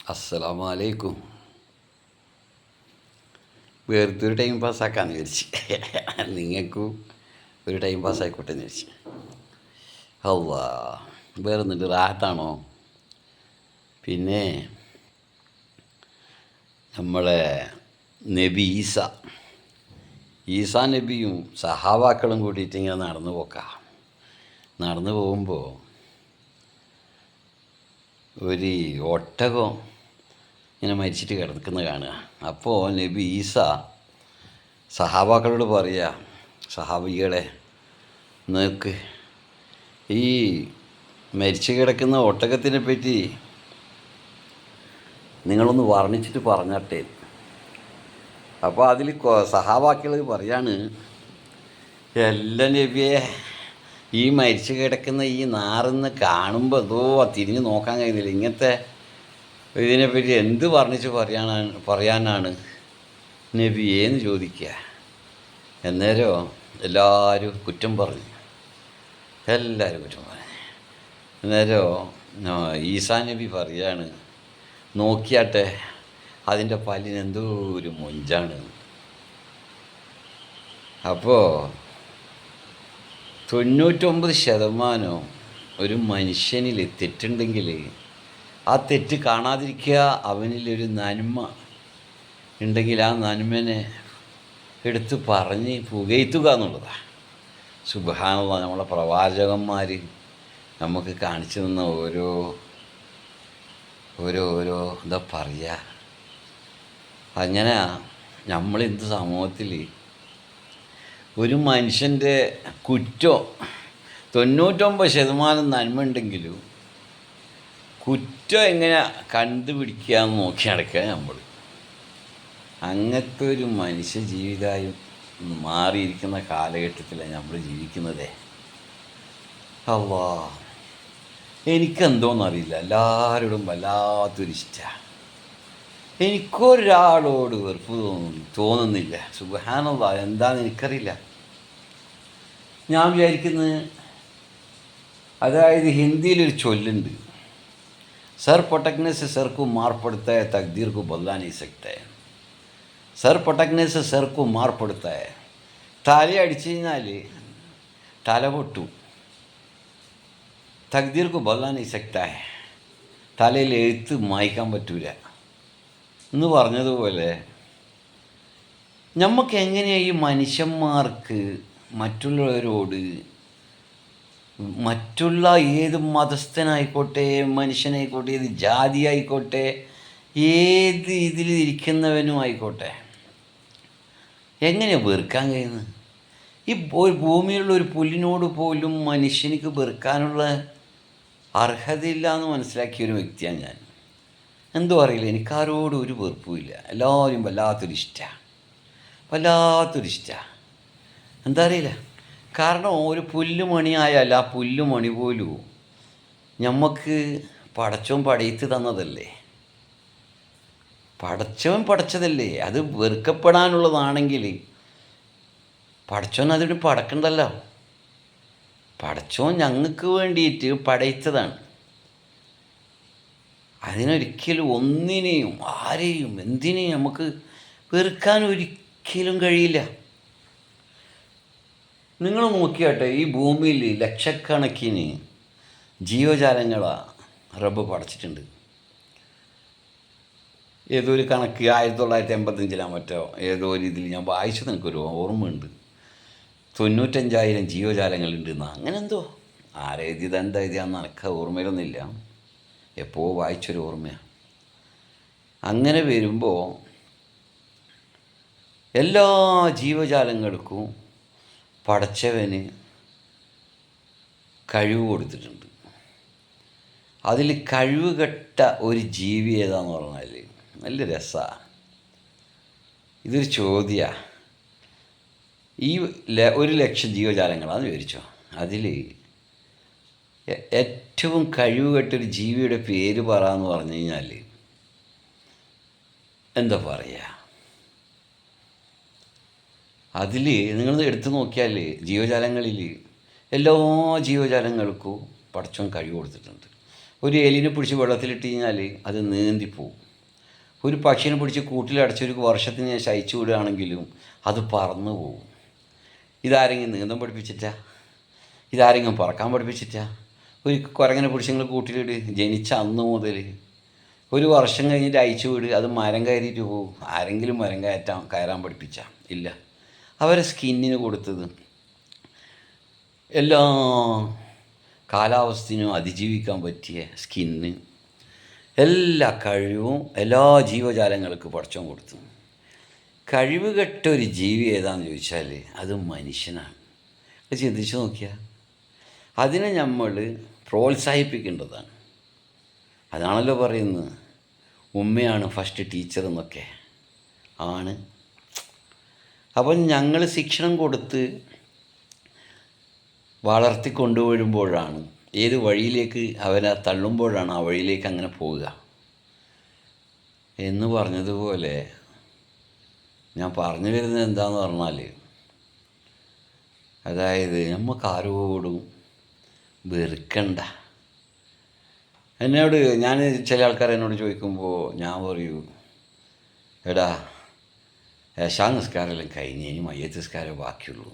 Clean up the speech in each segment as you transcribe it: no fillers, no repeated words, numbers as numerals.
അസ്സലാമു അലൈക്കും. വെറുതെ ഒരു ടൈം പാസ്സാക്കാന്ന് വിചാരിച്ച്, നിങ്ങൾക്കും ഒരു ടൈം പാസ്സായിക്കോട്ടെ എന്ന് വിചാരിച്ച്. അള്ളാ, വേറെ ഒന്നുണ്ട്, റാഹത്താണോ? പിന്നെ നമ്മളെ നബി ഈസാ നബിയും സഹാബാക്കളും കൂടിയിട്ട് ഇങ്ങനെ നടന്നു പോകുമ്പോൾ ഒരു ഒട്ടകം ഇങ്ങനെ മരിച്ചിട്ട് കിടക്കുന്നത് കാണുക. അപ്പോൾ നബി സഹാബാക്കളോട് പറയുക, സഹാബികളെ, നിങ്ങൾക്ക് ഈ മരിച്ചു കിടക്കുന്ന ഒട്ടകത്തിനെ പറ്റി നിങ്ങളൊന്ന് വർണ്ണിച്ചിട്ട് പറഞ്ഞാട്ടെ. അപ്പോൾ അതിൽ സഹാബാക്കൾ പറയാണ്, എല്ലാ നബിയെ, ഈ മരിച്ചു കിടക്കുന്ന ഈ നാറെന്ന് കാണുമ്പോൾ എന്തോ തിരിഞ്ഞ് നോക്കാൻ കഴിയുന്നില്ല. ഇങ്ങനത്തെ ഇതിനെപ്പറ്റി എന്ത് വർണ്ണിച്ച് പറയാനാണ് നബിയേന്ന് ചോദിക്കുക. അന്നേരം എല്ലാവരും കുറ്റം പറഞ്ഞു. അന്നേരം ഈസാ നബി പറയാണ്, നോക്കിയാട്ടെ, അതിൻ്റെ പല്ലിന് എന്തോ ഒരു മൊഞ്ചാണ്. അപ്പോൾ 99% ഒരു മനുഷ്യനിൽ തെറ്റുണ്ടെങ്കിൽ ആ തെറ്റ് കാണാതിരിക്കുക, അവനിലൊരു നന്മ ഉണ്ടെങ്കിൽ ആ നന്മനെ എടുത്ത് പറഞ്ഞ് പുകഴ്ത്തുക എന്നുള്ളതാണ്. സുബ്ഹാനല്ലാഹ്, നമ്മളെ പ്രവാചകന്മാർ നമുക്ക് കാണിച്ചു തന്ന ഓരോ എന്താ പറയുക, അങ്ങനെ നമ്മളിന്ന് സമൂഹത്തിൽ ഒരു മനുഷ്യൻ്റെ കുറ്റം 99% നന്മ ഉണ്ടെങ്കിലും കുറ്റം എങ്ങനെ കണ്ടുപിടിക്കുക എന്ന് നോക്കി നടക്കുക നമ്മൾ. അങ്ങനത്തെ ഒരു മനുഷ്യ ജീവിതമായി മാറിയിരിക്കുന്ന കാലഘട്ടത്തിലാണ് നമ്മൾ ജീവിക്കുന്നത്. അള്ളാ, എനിക്കെന്തോന്നറിയില്ല, എല്ലാവരോടും വല്ലാത്തൊരിഷ്ടമാണ്. എനിക്കൊരാളോട് വെറുപ്പ് തോന്നുന്നില്ല. സുബ്ഹാനല്ലാഹ്, എന്താണെന്ന് എനിക്കറിയില്ല. ഞാൻ വിചാരിക്കുന്നത്, അതായത് ഹിന്ദിയിലൊരു ചൊല്ലുണ്ട്, സർ पटकने से सर को मार पड़ता है, तकदीर को बदला नहीं सकता है. സർ पटकने से सर को मार पड़ता है. തല അടിച്ചു കഴിഞ്ഞാൽ തല പൊട്ടു. തക്ദീർ को बदला नहीं सकता है, തലയിൽ എഴുത്ത് മായ്ക്കാൻ പറ്റൂല എന്ന് പറഞ്ഞതുപോലെ നമുക്ക് എങ്ങനെയാണ് ഈ മനുഷ്യന്മാർക്ക് മറ്റുള്ളവരോട്, മറ്റുള്ള ഏത് മതസ്ഥനായിക്കോട്ടെ, മനുഷ്യനായിക്കോട്ടെ, ഏത് ജാതി ആയിക്കോട്ടെ, ഏത് ഇതിൽ ഇരിക്കുന്നവനും ആയിക്കോട്ടെ, എങ്ങനെയാണ് വെറുക്കാൻ കഴിയുന്നത്? ഈ ഭൂമിയിലുള്ള ഒരു പുല്ലിനോട് പോലും മനുഷ്യനിക്ക് വെറുക്കാനുള്ള അർഹതയില്ല എന്ന് മനസ്സിലാക്കിയ ഒരു വ്യക്തിയാണ് ഞാൻ. എന്തോ അറിയില്ല, എനിക്കാരോടും ഒരു വെറുപ്പുമില്ല. എല്ലാവരും വല്ലാത്തൊരിഷ്ടമാണ്. എന്താ അറിയില്ല, കാരണം ഒരു പുല്ലുമണിയായാൽ ആ പുല്ലുമണി പോലും നമുക്ക് പടച്ചോൻ പടയത്ത് തന്നതല്ലേ, പടച്ചോൻ പടച്ചതല്ലേ. അത് വെറുക്കപ്പെടാനുള്ളതാണെങ്കിൽ പടച്ചോൻ അതിന് പടക്കണ്ടല്ലോ. പടച്ചോൻ ഞങ്ങൾക്ക് വേണ്ടിയിട്ട് പടയത്തതാണ്. അതിനൊരിക്കലും ഒന്നിനെയും ആരെയും എന്തിനേയും നമുക്ക് വെറുക്കാൻ ഒരിക്കലും കഴിയില്ല. നിങ്ങൾ നോക്കിയാട്ടെ, ഈ ഭൂമിയിൽ ലക്ഷക്കണക്കിന് ജീവജാലങ്ങളാണ് റബ്ബ് പടച്ചിട്ടുണ്ട്. ഏതോ ഒരു കണക്ക് 1985 മറ്റോ ഏതോ ഒരു ഇതിൽ ഞാൻ വായിച്ചത് എനിക്കൊരു ഓർമ്മയുണ്ട്, 95,000 ജീവജാലങ്ങളുണ്ടെന്ന്. അങ്ങനെ എന്തോ ആരെഴുതിയത് എന്താ എഴുതിയാന്ന് എനിക്ക് ഓർമ്മയിലൊന്നുമില്ല, എപ്പോൾ വായിച്ചൊരു ഓർമ്മയാണ്. അങ്ങനെ വരുമ്പോൾ എല്ലാ ജീവജാലങ്ങൾക്കും പടച്ചവന് കഴിവ് കൊടുത്തിട്ടുണ്ട്. അതിൽ കഴിവുകെട്ട ഒരു ജീവി ഏതാന്ന് പറഞ്ഞാൽ നല്ല രസമാണ്. ഇതൊരു ചോദ്യമാണ്. ഈ 1,00,000 ജീവജാലങ്ങളാണെന്ന് വിചാരിച്ചോ, അതിൽ ഏറ്റവും കഴിവുകെട്ടൊരു ജീവിയുടെ പേര് പറയാമെന്ന് പറഞ്ഞു കഴിഞ്ഞാൽ എന്താ പറയുക, അതിൽ നിങ്ങൾ എടുത്തു നോക്കിയാൽ ജീവജാലങ്ങളിൽ എല്ലാ ജീവജാലങ്ങൾക്കും പടച്ചോൻ കഴിവ് കൊടുത്തിട്ടുണ്ട്. ഒരു എലിനെ പിടിച്ച് വെള്ളത്തിലിട്ട് കഴിഞ്ഞാൽ അത് നീന്തിപ്പോവും. ഒരു പക്ഷിനെ പിടിച്ച് കൂട്ടിലടച്ച് ഒരു വർഷത്തിന് ശേഷം അയച്ചു വിടുകയാണെങ്കിലും അത് പറന്നു പോകും. ഇതാരെങ്കിലും നീന്തം പഠിപ്പിച്ചിട്ടാ? ഇതാരെങ്കിലും പറക്കാൻ പഠിപ്പിച്ചിട്ടാ? ഒരു കുരങ്ങനെ പിടിച്ച് നിങ്ങൾ കൂട്ടിലിട്, ജനിച്ച അന്ന് മുതൽ ഒരു വർഷം കഴിഞ്ഞിട്ട് അയച്ചു വിട്, അത് മരം കയറിയിട്ട് പോകും. ആരെങ്കിലും മരം കയറാൻ പഠിപ്പിച്ചാൽ ഇല്ല. അവരെ സ്കിന്നിന് കൊടുത്തത് എല്ലാ കാലാവസ്ഥയിനും അതിജീവിക്കാൻ പറ്റിയ സ്കിന്ന്, എല്ലാ കഴിവും എല്ലാ ജീവജാലങ്ങൾക്കും പടച്ചോൻ കൊടുത്തു. കഴിവ് കെട്ടൊരു ജീവി ഏതാണെന്ന് ചോദിച്ചാൽ അത് മനുഷ്യനാണ്. അത് ചിന്തിച്ച് നോക്കിയാൽ അതിനെ നമ്മൾ പ്രോത്സാഹിപ്പിക്കേണ്ടതാണ്. അതാണല്ലോ പറയുന്നത്, ഉമ്മയാണ് ഫസ്റ്റ് ടീച്ചർ എന്നൊക്കെ ആണ്. അപ്പം ഞങ്ങൾ ശിക്ഷണം കൊടുത്ത് വളർത്തിക്കൊണ്ടുവരുമ്പോഴാണ്, ഏത് വഴിയിലേക്ക് അവരെ തള്ളുമ്പോഴാണ് ആ വഴിയിലേക്ക് അങ്ങനെ പോവുക. എന്ന് പറഞ്ഞതുപോലെ ഞാൻ പറഞ്ഞു വരുന്നത് എന്താന്ന് പറഞ്ഞാൽ, അതായത് നമുക്ക് ആരോടും വെറുക്കണ്ട. ഞാൻ ചില ആൾക്കാർ എന്നോട് ചോദിക്കുമ്പോൾ ഞാൻ പറയൂ, എടാ ഏശാ നിസ്കാരമെല്ലാം കഴിഞ്ഞ് ഇനി മയ്യത്ത് നിസ്കാരം ബാക്കിയുള്ളൂ.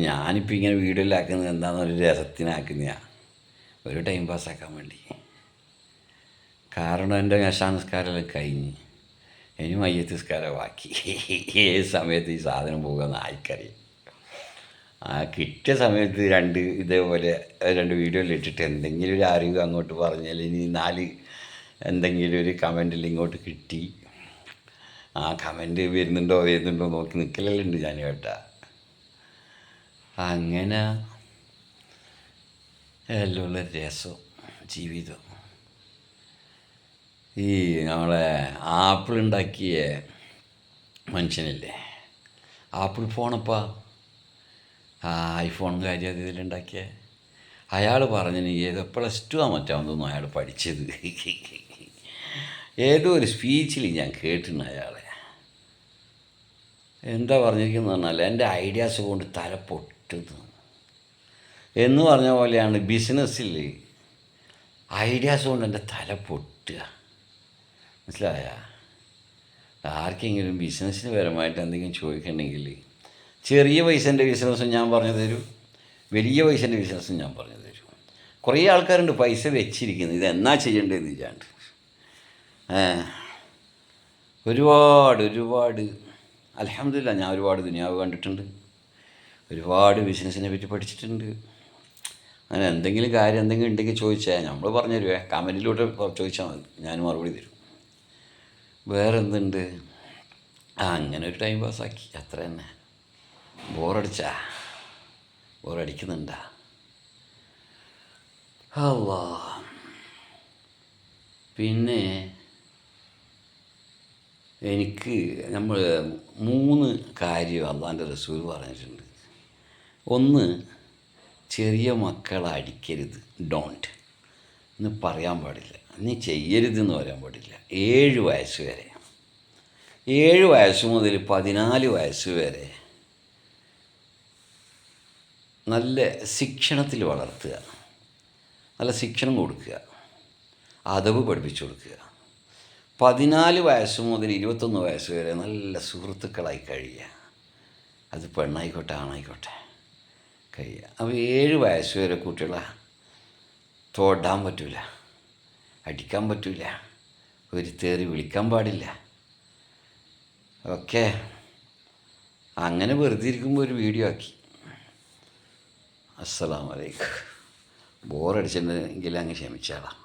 ഞാനിപ്പോൾ ഇങ്ങനെ വീഡിയോയിലാക്കുന്നത് എന്താണെന്നൊരു രസത്തിനാക്കുന്നതാണ്, ഒരു ടൈം പാസ്സാക്കാൻ വേണ്ടി. കാരണം എൻ്റെ ഏശാ നിസ്കാരമെല്ലാം കഴിഞ്ഞ് ഇനി മയ്യത്ത് നിസ്കാരം ബാക്കി. ഏത് സമയത്ത് ഈ സാധനം പോകുമെന്ന് ആർക്കറിയാം. ആ കിട്ടിയ സമയത്ത് ഇതേപോലെ രണ്ട് വീഡിയോയിൽ ഇട്ടിട്ട് എന്തെങ്കിലും ഒരു അറിവ് അങ്ങോട്ട് പറഞ്ഞാൽ ഇനി 4 എന്തെങ്കിലും ഒരു കമൻറ്റിൽ ഇങ്ങോട്ട് കിട്ടി, ആ കമൻറ്റ് വരുന്നുണ്ടോ നോക്കി നിൽക്കലെല്ലാം ഉണ്ട് ഞാൻ കേട്ടാ. അങ്ങനെ എല്ലാം രസം ജീവിതം. ഈ നമ്മളെ ആപ്പിൾ ഉണ്ടാക്കിയ മനുഷ്യനില്ലേ, ആപ്പിൾ ഫോണപ്പാ, ഐഫോൺ കാര്യം അത് ഇതിലുണ്ടാക്കിയ അയാൾ പറഞ്ഞിന് ഏതോ +2 മറ്റാണെന്ന് അയാൾ പഠിച്ചത്. ഏതോ ഒരു സ്പീച്ചിൽ ഞാൻ കേട്ടിരുന്നു അയാളെ. എന്താ പറഞ്ഞിരിക്കുന്നത് പറഞ്ഞാൽ, എൻ്റെ ഐഡിയാസ് കൊണ്ട് തല പൊട്ടുന്നു എന്ന് പറഞ്ഞ പോലെയാണ് ബിസിനസ്സിൽ ഐഡിയാസ് കൊണ്ട് എൻ്റെ തല പൊട്ടുക. മനസ്സിലായ? ആർക്കെങ്കിലും ബിസിനസ്സിന് പരമായിട്ട് എന്തെങ്കിലും ചോദിക്കണമെങ്കിൽ ചെറിയ പൈസൻ്റെ ബിസിനസ്സും ഞാൻ പറഞ്ഞു തരും, വലിയ പൈസൻ്റെ ബിസിനസ്സും ഞാൻ പറഞ്ഞു തരും. കുറേ ആൾക്കാരുണ്ട് പൈസ വെച്ചിരിക്കുന്നത്, ഇതെന്നാ ചെയ്യേണ്ടതെന്ന് വിചാണ്ട്. ഒരുപാട് അൽഹംദുലില്ലാ ഞാൻ ഒരുപാട് ദുനിയാവ് കണ്ടിട്ടുണ്ട്, ഒരുപാട് ബിസിനസ്സിനെ പറ്റി പഠിച്ചിട്ടുണ്ട്. അങ്ങനെ എന്തെങ്കിലും കാര്യം എന്തെങ്കിലും ഉണ്ടെങ്കിൽ ചോദിച്ചാൽ നമ്മൾ പറഞ്ഞു തരുവേ, കമൻറ്റിലൂടെ ചോദിച്ചാൽ മതി, ഞാൻ മറുപടി തരും. വേറെ എന്തുണ്ട്? അങ്ങനെ ഒരു ടൈം പാസ്സാക്കി, അത്ര തന്നെ. ബോറടിക്കുന്നുണ്ടാ? അല്ലാ. പിന്നെ എനിക്ക് നമ്മൾ 3 കാര്യം അള്ളാൻ്റെ റസൂൽ പറഞ്ഞിട്ടുണ്ട്. ഒന്ന്, ചെറിയ മക്കളെ അടിക്കരുത്, ഡോണ്ട് എന്ന് പറയാൻ പാടില്ല, നീ ചെയ്യരുതെന്ന് പറയാൻ പാടില്ല. 7 വയസ്സ് വരെ, 7 വയസ്സ് മുതൽ 14 വയസ്സ് വരെ നല്ല ശിക്ഷണത്തിൽ വളർത്തുക, നല്ല ശിക്ഷണം കൊടുക്കുക, അദബ് പഠിപ്പിച്ചു കൊടുക്കുക. 14 വയസ്സ് മുതൽ 21 വയസ്സ് വരെ നല്ല സുഹൃത്തുക്കളായി കഴിയുക, അത് പെണ്ണായിക്കോട്ടെ ആണായിക്കോട്ടെ കഴിയുക. അപ്പോൾ 7 വയസ്സ് വരെ കുട്ടികളെ തൊടാൻ പറ്റില്ല, അടിക്കാൻ പറ്റില്ല, ഒരു തെറി വിളിക്കാൻ പാടില്ല. ഓക്കെ, അങ്ങനെ വെറുതെ ഇരിക്കുമ്പോൾ ഒരു വീഡിയോ ആക്കി. അസ്സലാമു അലൈക്കും. ബോറടിച്ചിട്ടുണ്ടെങ്കിൽ അങ്ങ് ക്ഷമിച്ചാളാം.